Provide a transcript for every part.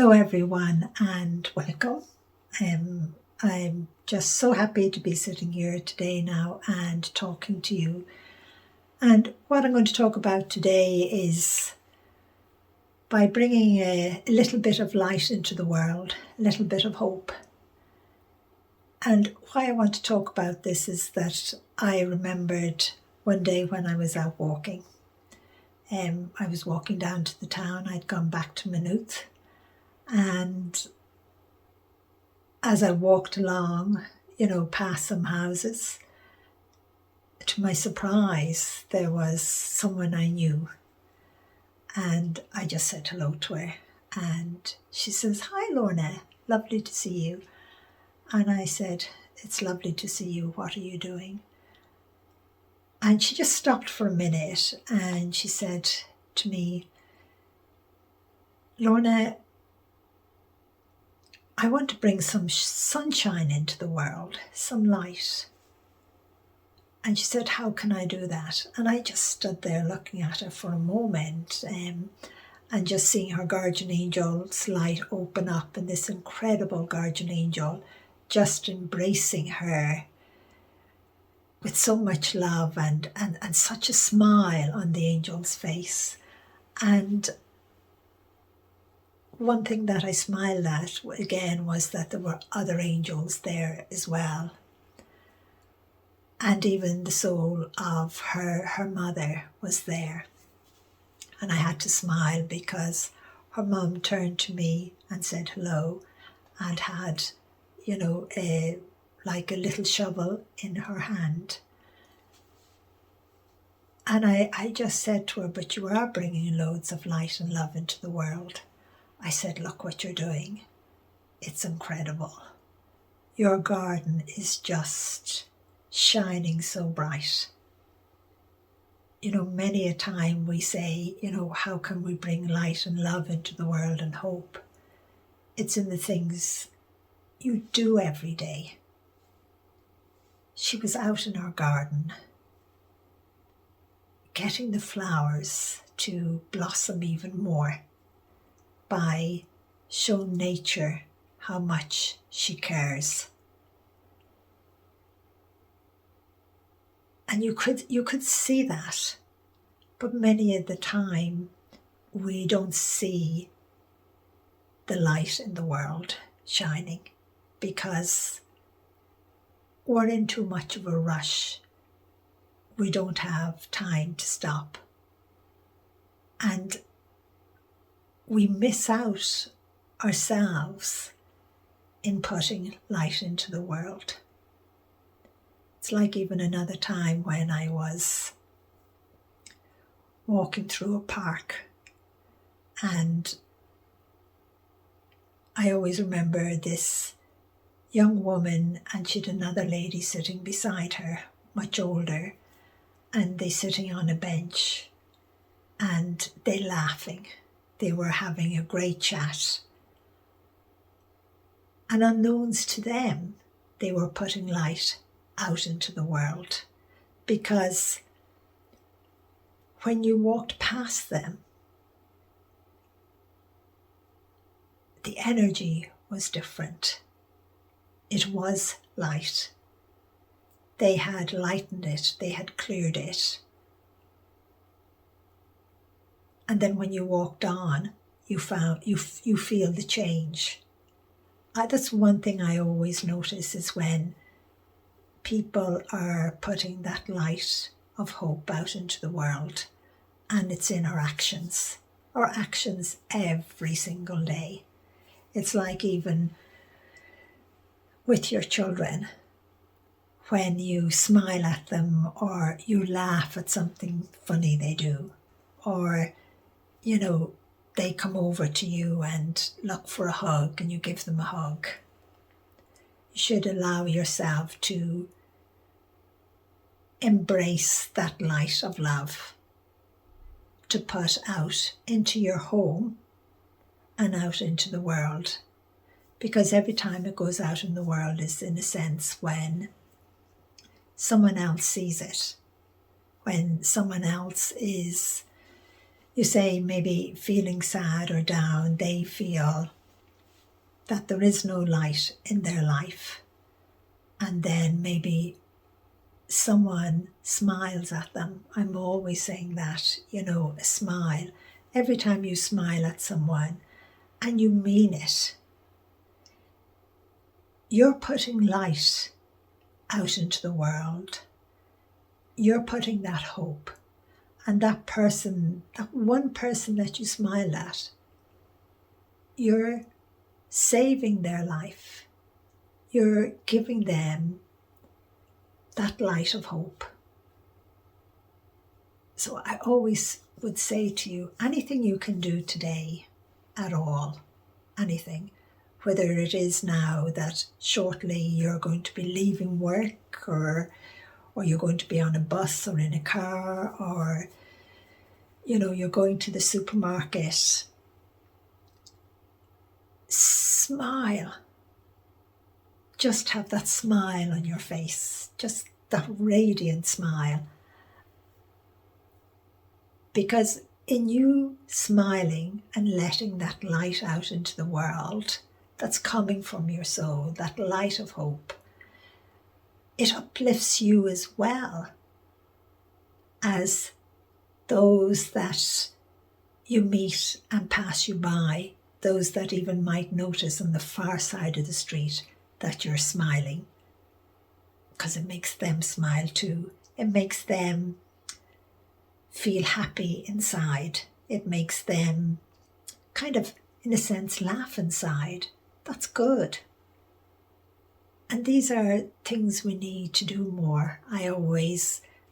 Hello everyone and welcome. I'm just so happy to be sitting here today now and talking to you. And what I'm going to talk about today is by bringing a little bit of light into the world, a little bit of hope. And why I want to talk about this is that I remembered one day when I was out walking. I was walking down to the town. I'd gone back to Maynooth. And as I walked along, past some houses, to my surprise, there was someone I knew. And I just said hello to her. And she says, "Hi, Lorna, lovely to see you." And I said, "It's lovely to see you. What are you doing?" And she just stopped for a minute and she said to me, "Lorna, I want to bring some sunshine into the world, some light." And she said, "How can I do that?" And I just stood there looking at her for a moment and just seeing her guardian angel's light open up, and this incredible guardian angel just embracing her with so much love and such a smile on the angel's face. And one thing that I smiled at again was that there were other angels there as well. And even the soul of her mother was there. And I had to smile because her mum turned to me and said hello and had, like a little shovel in her hand. And I just said to her, "But you are bringing loads of light and love into the world." I said, "Look what you're doing. It's incredible. Your garden is just shining so bright." Many a time we say, how can we bring light and love into the world and hope? It's in the things you do every day. She was out in our garden, getting the flowers to blossom even more, by showing nature how much she cares. And you could see that, but many of the time we don't see the light in the world shining because we're in too much of a rush. We don't have time to stop. And we miss out ourselves in putting light into the world. It's like even another time when I was walking through a park, and I always remember this young woman, and she'd another lady sitting beside her, much older, and they sitting on a bench and they laughing. They were having a great chat. And unknowns to them, they were putting light out into the world, because when you walked past them, the energy was different. It was light. They had lightened it, they had cleared it. And then when you walked on, you feel the change. That's one thing I always notice, is when people are putting that light of hope out into the world, and it's in our actions every single day. It's like even with your children, when you smile at them or you laugh at something funny they do, or they come over to you and look for a hug and you give them a hug. You should allow yourself to embrace that light of love to put out into your home and out into the world. Because every time it goes out in the world is, in a sense, when someone else sees it. When someone else is, you say, maybe feeling sad or down, they feel that there is no light in their life, and then maybe someone smiles at them. I'm always saying that, a smile. Every time you smile at someone and you mean it, you're putting light out into the world. You're putting that hope. And that person, that one person that you smile at, you're saving their life. You're giving them that light of hope. So I always would say to you, anything you can do today at all, anything, whether it is now that shortly you're going to be leaving work, or you're going to be on a bus or in a car, or you're going to the supermarket. Smile. Just have that smile on your face, just that radiant smile. Because in you smiling and letting that light out into the world that's coming from your soul, that light of hope, it uplifts you as well as those that you meet and pass you by, those that even might notice on the far side of the street that you're smiling, because it makes them smile too. It makes them feel happy inside. It makes them kind of, in a sense, laugh inside. That's good. And these are things we need to do more.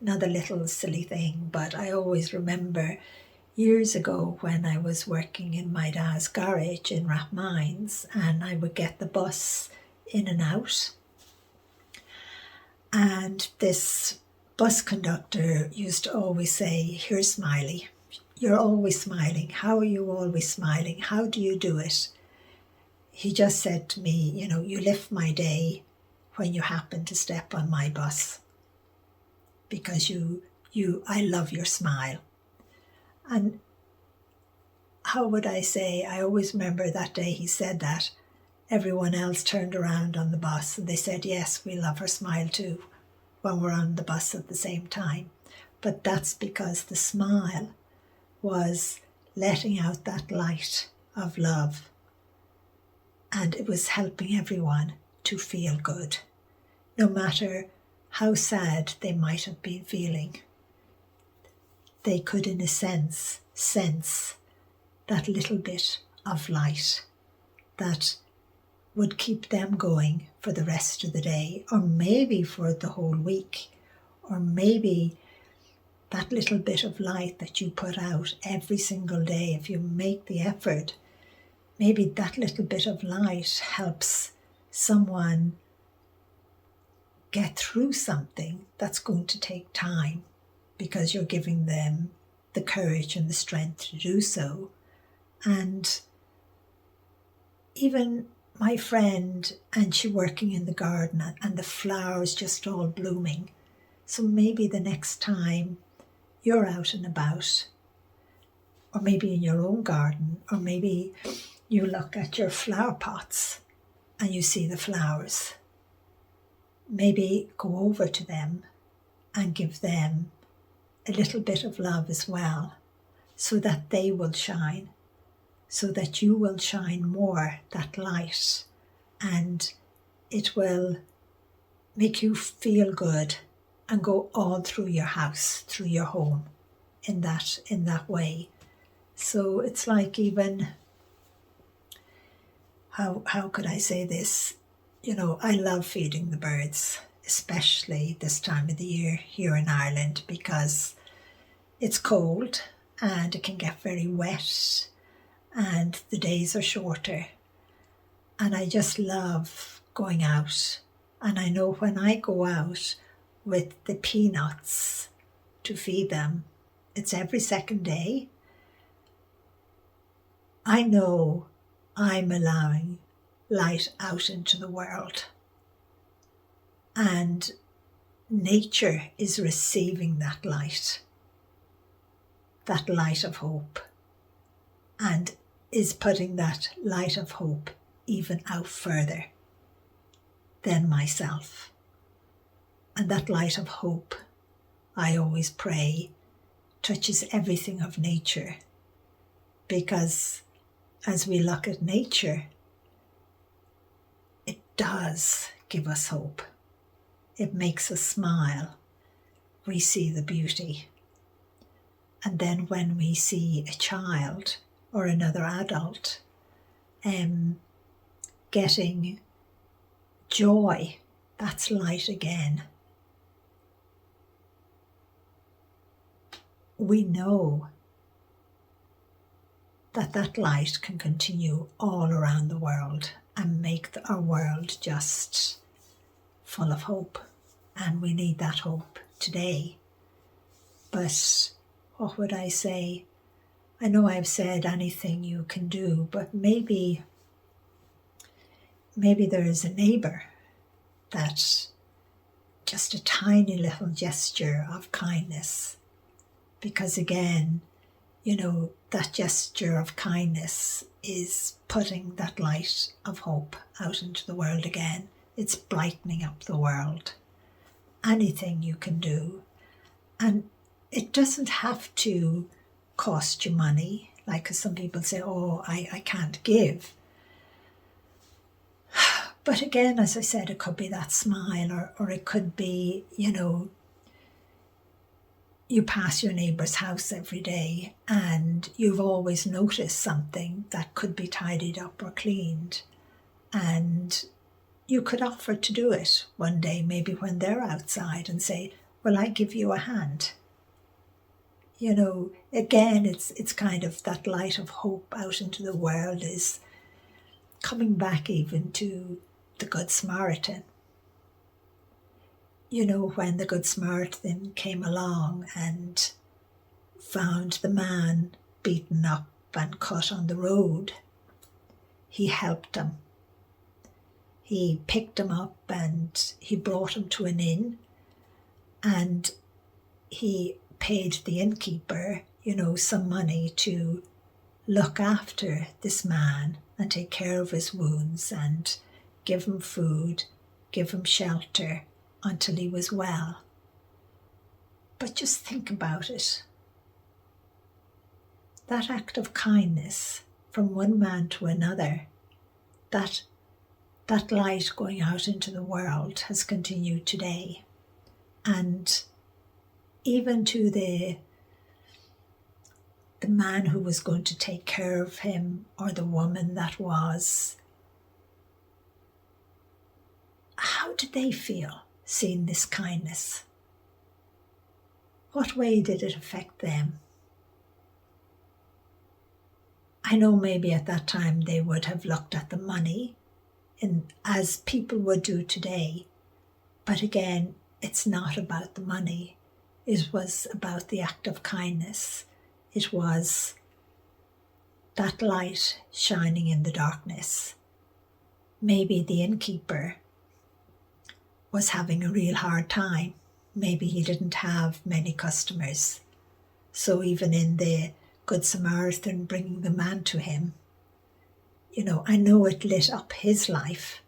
Another little silly thing, but I always remember years ago when I was working in my dad's garage in Rathmines, and I would get the bus in and out. And this bus conductor used to always say, "You're Smiley. You're always smiling. How are you always smiling? How do you do it?" He just said to me, "You lift my day when you happen to step on my bus, because I love your smile." And how would I say, I always remember that day he said that, everyone else turned around on the bus and they said, "Yes, we love her smile too," when we're on the bus at the same time. But that's because the smile was letting out that light of love, and it was helping everyone to feel good, no matter how sad they might have been feeling. They could, in a sense that little bit of light that would keep them going for the rest of the day, or maybe for the whole week, or maybe that little bit of light that you put out every single day. If you make the effort, maybe that little bit of light helps someone get through something that's going to take time, because you're giving them the courage and the strength to do so. And even my friend, and she working in the garden, and the flowers just all blooming. So maybe the next time you're out and about, or maybe in your own garden, or maybe you look at your flower pots and you see the flowers, maybe go over to them and give them a little bit of love as well, so that they will shine, so that you will shine more, that light, and it will make you feel good and go all through your house, through your home, in that way. So it's like, even, how could I say this? I love feeding the birds, especially this time of the year here in Ireland, because it's cold and it can get very wet and the days are shorter. And I just love going out. And I know when I go out with the peanuts to feed them, it's every second day, I know I'm allowing light out into the world. And nature is receiving that light of hope, and is putting that light of hope even out further than myself. And that light of hope, I always pray, touches everything of nature, because as we look at nature, it does give us hope. It makes us smile. We see the beauty. And then when we see a child or another adult getting joy, that's light again. We know that that light can continue all around the world and make our world just full of hope. And we need that hope today. But what would I say? I know I've said anything you can do, but maybe there is a neighbour that just a tiny little gesture of kindness, because again, that gesture of kindness is putting that light of hope out into the world again. It's brightening up the world. Anything you can do. And it doesn't have to cost you money. Like some people say, oh, I can't give. But again, as I said, it could be that smile, or it could be, you pass your neighbour's house every day and you've always noticed something that could be tidied up or cleaned. And you could offer to do it one day, maybe when they're outside, and say, well, I give you a hand. Again, it's kind of that light of hope out into the world is coming back even to the Good Samaritan. When the Good Samaritan came along and found the man beaten up and cut on the road, he helped him. He picked him up and he brought him to an inn, and he paid the innkeeper, some money to look after this man and take care of his wounds and give him food, give him shelter until he was well. But just think about it. That act of kindness from one man to another, that light going out into the world has continued today. And even to the man who was going to take care of him, or the woman that was, how did they feel seeing this kindness? What way did it affect them? I know maybe at that time they would have looked at the money, as people would do today. But again, it's not about the money. It was about the act of kindness. It was that light shining in the darkness. Maybe the innkeeper was having a real hard time. Maybe he didn't have many customers. So even in the Good Samaritan bringing the man to him, I know it lit up his life,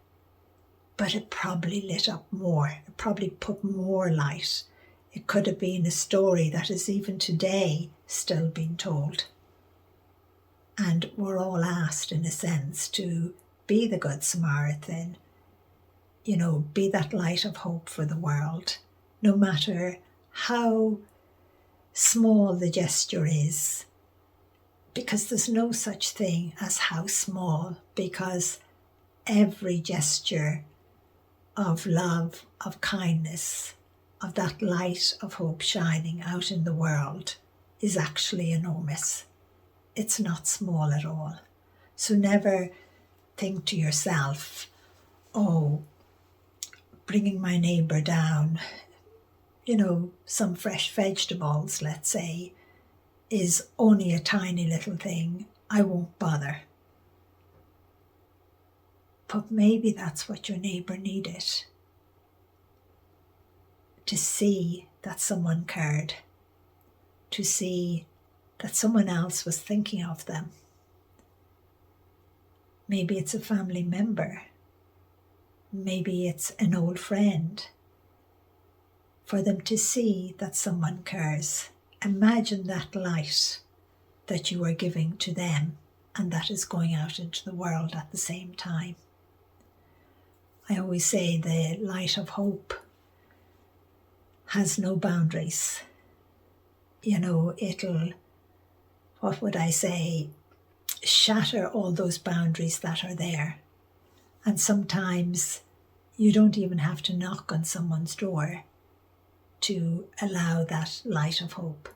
but it probably lit up more. It probably put more light. It could have been a story that is even today still being told. And we're all asked, in a sense, to be the Good Samaritan, be that light of hope for the world, no matter how small the gesture is, because there's no such thing as how small, because every gesture of love, of kindness, of that light of hope shining out in the world is actually enormous. It's not small at all. So never think to yourself, oh, bringing my neighbour down, some fresh vegetables, let's say, is only a tiny little thing. I won't bother. But maybe that's what your neighbour needed. To see that someone cared. To see that someone else was thinking of them. Maybe it's a family member. Maybe it's an old friend. For them to see that someone cares. Imagine that light that you are giving to them and that is going out into the world at the same time. I always say the light of hope has no boundaries. It'll, what would I say, shatter all those boundaries that are there. And sometimes you don't even have to knock on someone's door to allow that light of hope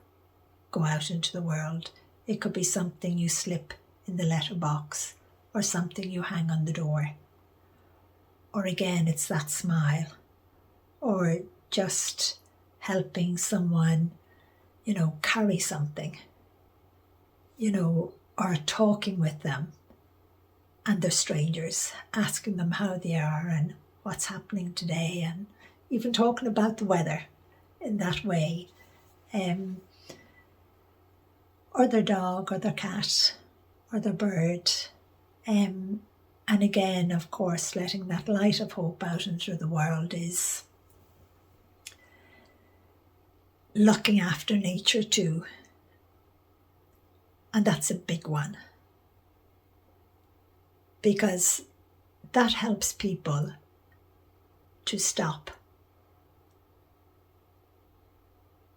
go out into the world. It could be something you slip in the letterbox or something you hang on the door. Or again, it's that smile, or just helping someone, carry something, or talking with them and they're strangers, asking them how they are and what's happening today, and even talking about the weather in that way, or their dog or their cat or their bird. And again, of course, letting that light of hope out into the world is looking after nature too. And that's a big one, because that helps people to stop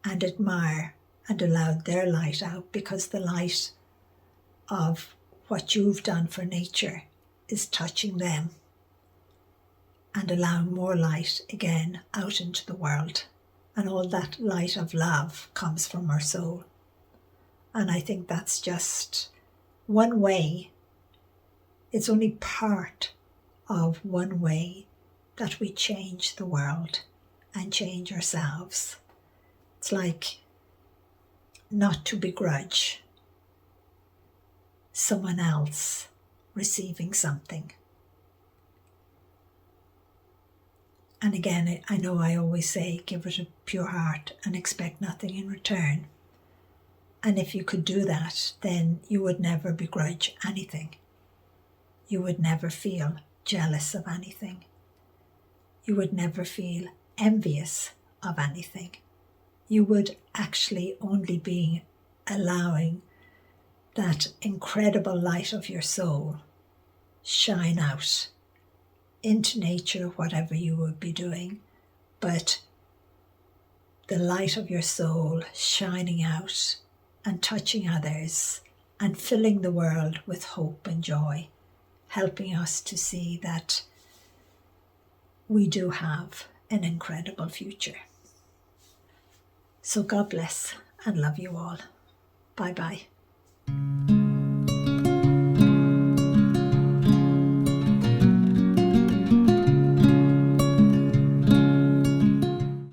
and admire and allow their light out, because the light of what you've done for nature is touching them and allowing more light again out into the world. And all that light of love comes from our soul. And I think that's just one way. It's only part of one way that we change the world and change ourselves. It's like not to begrudge someone else receiving something. And again, I know I always say, give it a pure heart and expect nothing in return. And if you could do that, then you would never begrudge anything. You would never feel jealous of anything. You would never feel envious of anything. You would actually only be allowing that incredible light of your soul shine out into nature, whatever you would be doing, but the light of your soul shining out and touching others and filling the world with hope and joy, helping us to see that we do have an incredible future. So God bless and love you all. Bye bye.